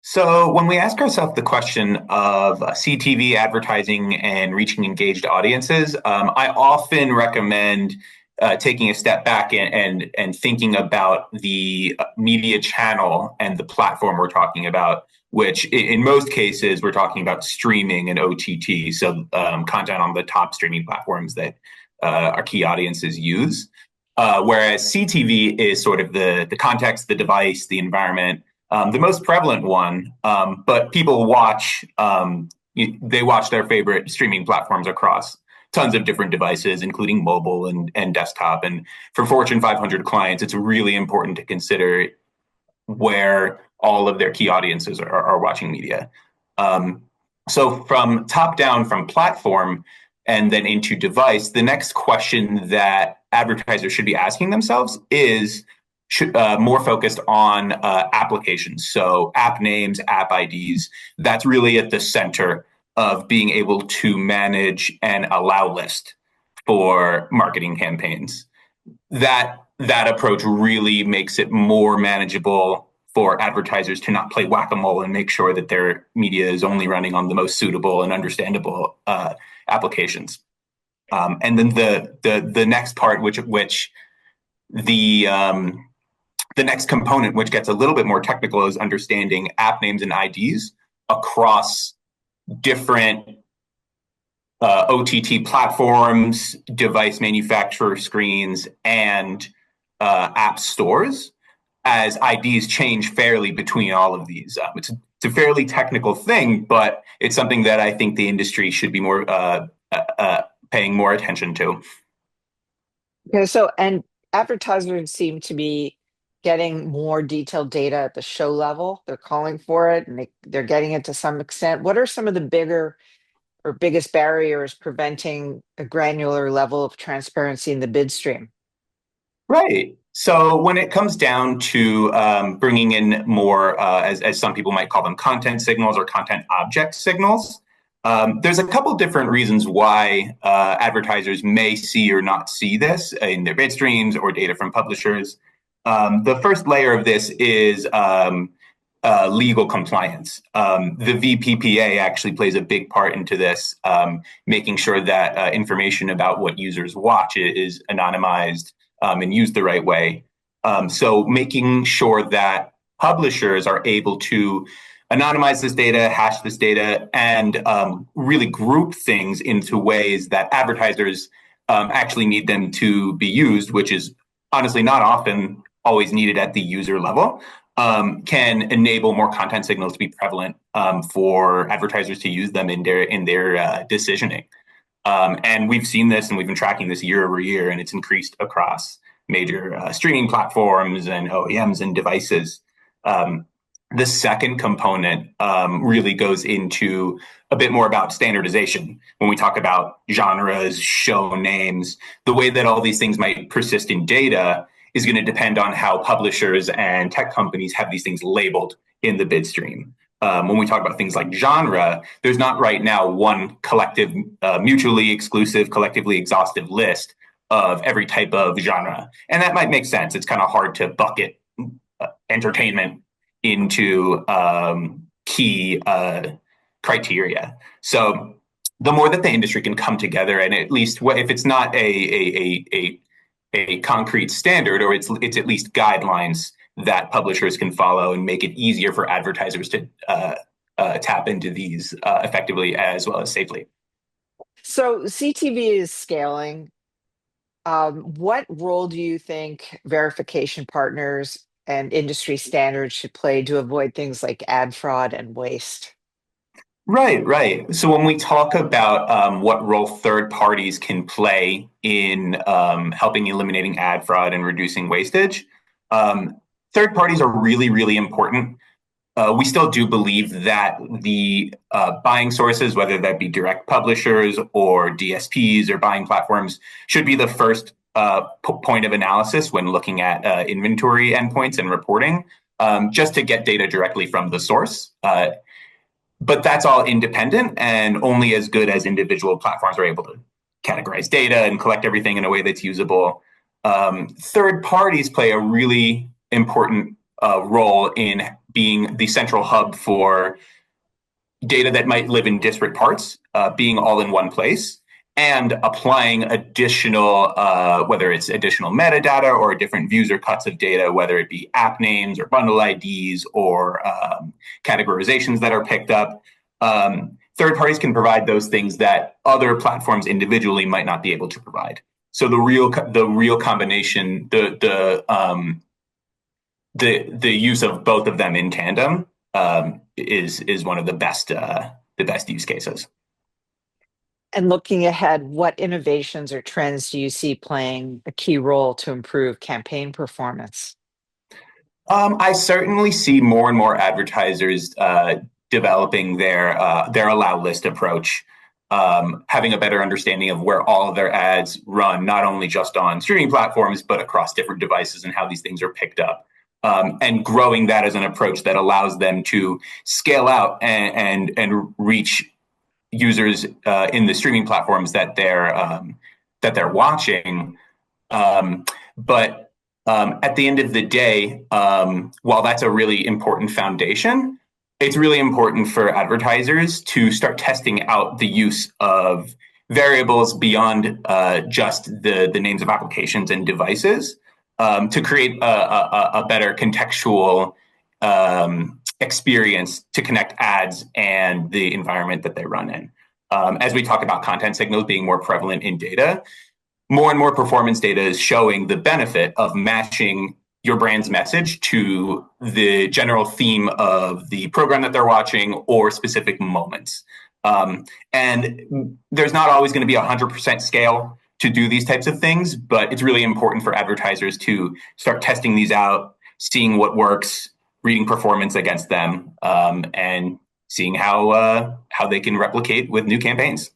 So when we ask ourselves the question of CTV advertising and reaching engaged audiences, I often recommend taking a step back and thinking about the media channel and the platform we're talking about, which in most cases we're talking about streaming and OTT, so content on the top streaming platforms that our key audiences use. Whereas CTV is sort of the context, the device, the environment, the most prevalent one, but people watch, they watch their favorite streaming platforms across tons of different devices, including mobile and desktop. And for Fortune 500 clients, it's really important to consider where all of their key audiences are watching media. So from top down, from platform, and then into device, the next question that advertisers should be asking themselves is more focused on applications. So app names, app IDs, that's really at the center of being able to manage an allow list for marketing campaigns. That approach really makes it more manageable for advertisers to not play whack-a-mole and make sure that their media is only running on the most suitable and understandable applications. And then the next part, which the next component, which gets a little bit more technical, is understanding app names and IDs across different OTT platforms, device manufacturer screens, and app stores, as IDs change fairly between all of these. It's a fairly technical thing, but it's something that I think the industry should be more paying more attention to. Okay, and advertisers seem to be getting more detailed data at the show level. They're calling for it and they're getting it to some extent. What are some of the bigger or biggest barriers preventing a granular level of transparency in the bid stream? Right. So when it comes down to bringing in more, as some people might call them, content signals or content object signals, there's a couple different reasons why advertisers may see or not see this in their bid streams or data from publishers. The first layer of this is legal compliance. The VPPA actually plays a big part into this, making sure that information about what users watch is anonymized and used the right way. So making sure that publishers are able to anonymize this data, hash this data, and really group things into ways that advertisers actually need them to be used, which is honestly not often always needed at the user level, can enable more content signals to be prevalent for advertisers to use them in their decisioning. And we've seen this and we've been tracking this year over year, and it's increased across major streaming platforms and OEMs and devices. The second component really goes into a bit more about standardization. When we talk about genres, show names, the way that all these things might persist in data is going to depend on how publishers and tech companies have these things labeled in the bid stream. When we talk about things like genre, there's not right now one collective, mutually exclusive, collectively exhaustive list of every type of genre. And that might make sense. It's kind of hard to bucket entertainment into key criteria. So the more that the industry can come together, and at least if it's not a concrete standard, or it's at least guidelines that publishers can follow and make it easier for advertisers to tap into these effectively as well as safely. So CTV is scaling. What role do you think verification partners and industry standards should play to avoid things like ad fraud and waste? Right. So when we talk about what role third parties can play in helping eliminating ad fraud and reducing wastage, third parties are really, really important. We still do believe that the buying sources, whether that be direct publishers or DSPs or buying platforms, should be the first point of analysis when looking at inventory endpoints and reporting, just to get data directly from the source. But that's all independent and only as good as individual platforms are able to categorize data and collect everything in a way that's usable. Third parties play a really important role in being the central hub for data that might live in disparate parts, being all in one place, and applying additional, whether it's additional metadata or different views or cuts of data, whether it be app names or bundle IDs or categorizations that are picked up. Third parties can provide those things that other platforms individually might not be able to provide. So the real combination, the use of both of them in tandem is one of the best use cases. And looking ahead, what innovations or trends do you see playing a key role to improve campaign performance? I certainly see more and more advertisers developing their allow list approach, having a better understanding of where all of their ads run, not only just on streaming platforms, but across different devices and how these things are picked up. And growing that as an approach that allows them to scale out and reach users in the streaming platforms that they're watching. But at the end of the day, while that's a really important foundation, it's really important for advertisers to start testing out the use of variables beyond just the names of applications and devices to create a better contextual experience to connect ads and the environment that they run in. As we talk about content signals being more prevalent in data, more and more performance data is showing the benefit of matching your brand's message to the general theme of the program that they're watching or specific moments. And there's not always going to be 100% scale to do these types of things, but it's really important for advertisers to start testing these out, seeing what works, reading performance against them, and seeing how they can replicate with new campaigns.